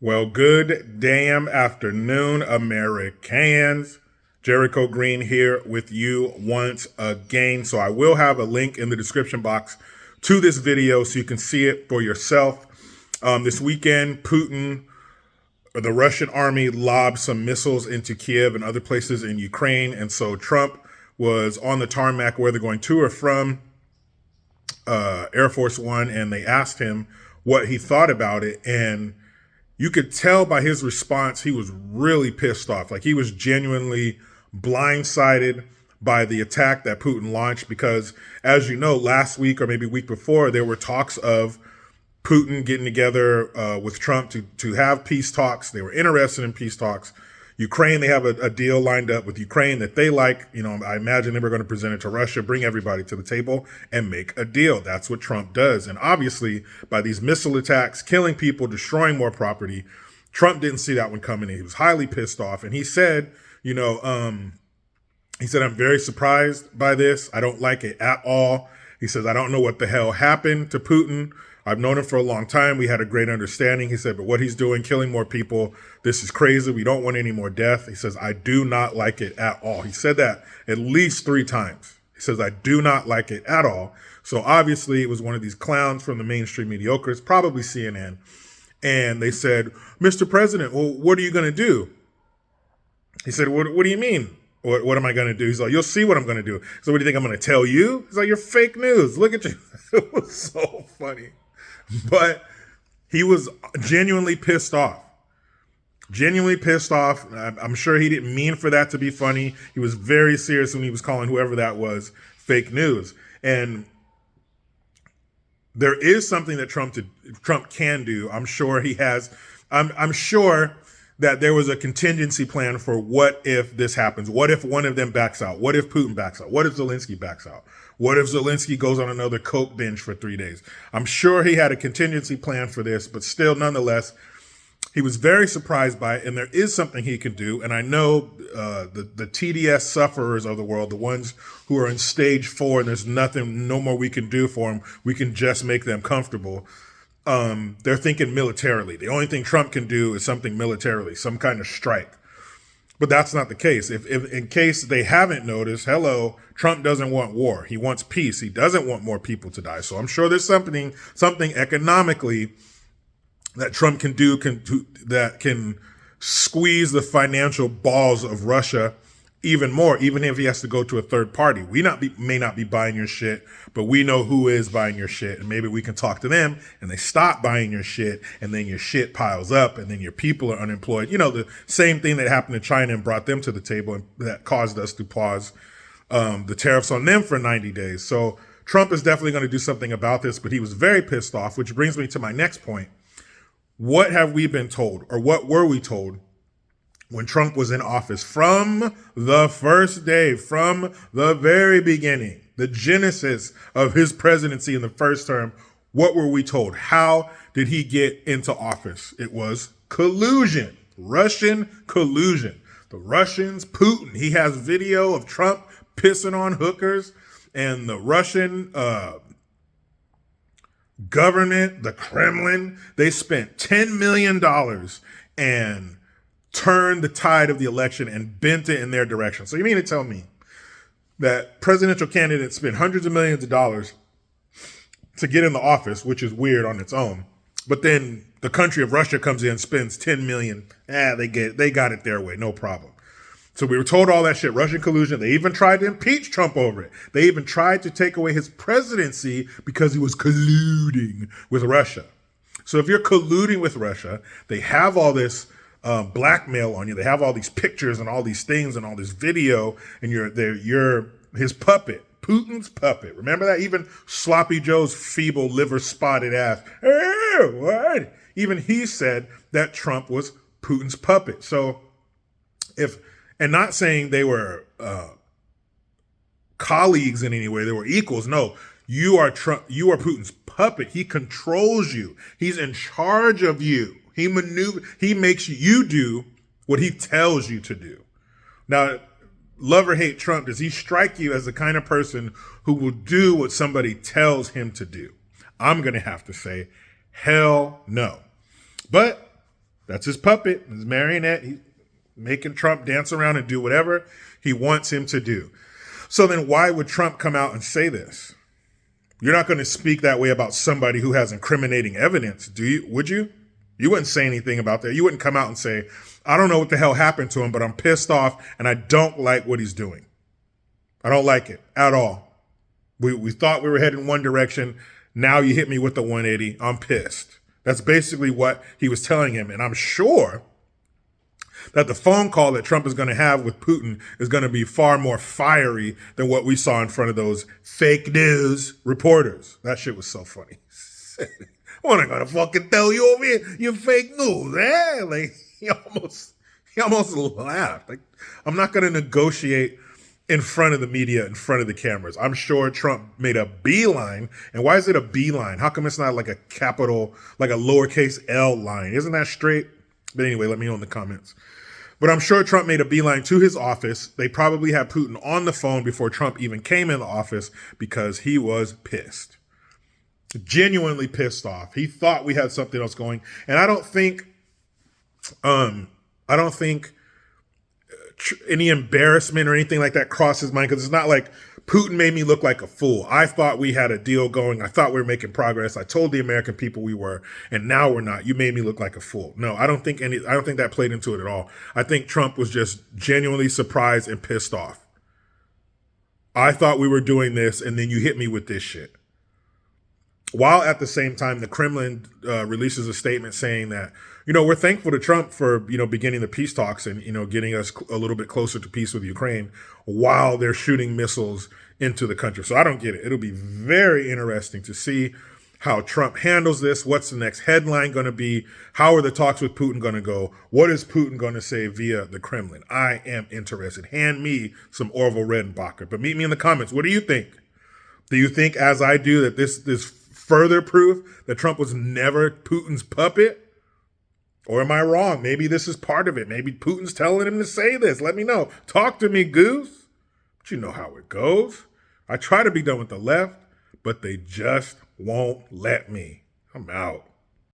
Well, good damn afternoon, Americans. Jericho Green here with you once again. So I will have a link in the description box to this video so you can see it for yourself. This weekend, Putin, or the Russian army, lobbed some missiles into Kiev and other places in Ukraine. And so Trump was on the tarmac, whether going to or from Air Force One, and they asked him what he thought about it. And you could tell by his response, he was really pissed off. Like, he was genuinely blindsided by the attack that Putin launched because, as you know, last week or maybe week before, there were talks of Putin getting together with Trump to have peace talks. They were interested in peace talks. Ukraine, they have a deal lined up with Ukraine that they like. You know, I imagine they were going to present it to Russia, bring everybody to the table and make a deal. That's what Trump does. And obviously, by these missile attacks, killing people, destroying more property, Trump didn't see that one coming. He was highly pissed off. And he said, I'm very surprised by this. I don't like it at all. He says, I don't know what the hell happened to Putin. I've known him for a long time. We had a great understanding. He said, but what he's doing, killing more people, this is crazy. We don't want any more death. He says, I do not like it at all. He said that at least 3 times. He says, I do not like it at all. So obviously it was one of these clowns from the mainstream mediocres, probably CNN. And they said, Mr. President, well, what are you going to do? He said, what do you mean? What am I going to do? He's like, you'll see what I'm going to do. So what do you think I'm going to tell you? He's like, you're fake news. Look at you. It was so funny. But he was genuinely pissed off. Genuinely pissed off. I'm sure he didn't mean for that to be funny. He was very serious when he was calling whoever that was fake news. And there is something that Trump can do. I'm sure he has. I'm sure that there was a contingency plan for what if this happens? What if one of them backs out? What if Putin backs out? What if Zelensky backs out? What if Zelensky goes on another coke binge for 3 days? I'm sure he had a contingency plan for this, but still, nonetheless, he was very surprised by it, and there is something he can do. And I know the TDS sufferers of the world, the ones who are in stage 4, and there's no more we can do for them. We can just make them comfortable. They're thinking militarily. The only thing Trump can do is something militarily, some kind of strike. But that's not the case. If in case they haven't noticed, Trump doesn't want war. He wants peace. He doesn't want more people to die. So I'm sure there's something economically that Trump can do that can squeeze the financial balls of Russia even more, even if he has to go to a third party. We may not be buying your shit, but we know who is buying your shit. And maybe we can talk to them and they stop buying your shit, and then your shit piles up and then your people are unemployed. You know, the same thing that happened to China and brought them to the table and that caused us to pause the tariffs on them for 90 days. So Trump is definitely going to do something about this, but he was very pissed off, which brings me to my next point. What have we been told, or what were we told when Trump was in office? From the first day, from the very beginning, the genesis of his presidency in the first term, what were we told? How did he get into office? It was collusion, Russian collusion. The Russians, Putin, he has video of Trump pissing on hookers, and the Russian government, the Kremlin, they spent $10 million and turned the tide of the election and bent it in their direction. So you mean to tell me that presidential candidates spend hundreds of millions of dollars to get in the office, which is weird on its own, but then the country of Russia comes in, spends 10 million. They got it their way, no problem. So we were told all that shit, Russian collusion. They even tried to impeach Trump over it. They even tried to take away his presidency because he was colluding with Russia. So if you're colluding with Russia, they have all this blackmail on you. They have all these pictures and all these things and all this video, and you're his puppet, Putin's puppet. Remember that? Even Sloppy Joe's feeble, liver-spotted ass. Hey, what? Even he said that Trump was Putin's puppet. So and not saying they were colleagues in any way, they were equals. No, you are Putin's puppet. He controls you. He's in charge of you. He makes you do what he tells you to do. Now, love or hate Trump, does he strike you as the kind of person who will do what somebody tells him to do? I'm going to have to say, hell no. But That's his puppet, his marionette. He's making Trump dance around and do whatever he wants him to do. So then why would Trump come out and say this? You're not going to speak that way about somebody who has incriminating evidence, do you? Would you? You wouldn't say anything about that. You wouldn't come out and say, I don't know what the hell happened to him, but I'm pissed off and I don't like what he's doing. I don't like it at all. We thought we were heading one direction. Now you hit me with the 180. I'm pissed. That's basically what he was telling him. And I'm sure that the phone call that Trump is going to have with Putin is going to be far more fiery than what we saw in front of those fake news reporters. That shit was so funny. What am I going to fucking tell you over here? You fake news, eh? Like, he almost laughed. Like, I'm not going to negotiate in front of the media, in front of the cameras. I'm sure Trump made a beeline. And why is it a beeline? How come it's not like a capital, like a lowercase L line? Isn't that straight? But anyway, let me know in the comments. But I'm sure Trump made a beeline to his office. They probably had Putin on the phone before Trump even came in the office because he was pissed. Genuinely pissed off. He thought we had something else going. And I don't think any embarrassment or anything like that crossed his mind, because it's not like Putin made me look like a fool. I thought we had a deal going. I thought we were making progress. I told the American people we were, and now we're not. You made me look like a fool. No, I don't think that played into it at all. I think Trump was just genuinely surprised and pissed off. I thought we were doing this, and then you hit me with this shit. While at the same time, the Kremlin releases a statement saying that, we're thankful to Trump for, beginning the peace talks and, getting us a little bit closer to peace with Ukraine while they're shooting missiles into the country. So I don't get it. It'll be very interesting to see how Trump handles this. What's the next headline going to be? How are the talks with Putin going to go? What is Putin going to say via the Kremlin? I am interested. Hand me some Orville Redenbacher. But meet me in the comments. What do you think? Do you think, as I do, that this further proof that Trump was never Putin's puppet? Or am I wrong? Maybe this is part of it. Maybe Putin's telling him to say this. Let me know. Talk to me, goose. But you know how it goes. I try to be done with the left, but they just won't let me. I'm out.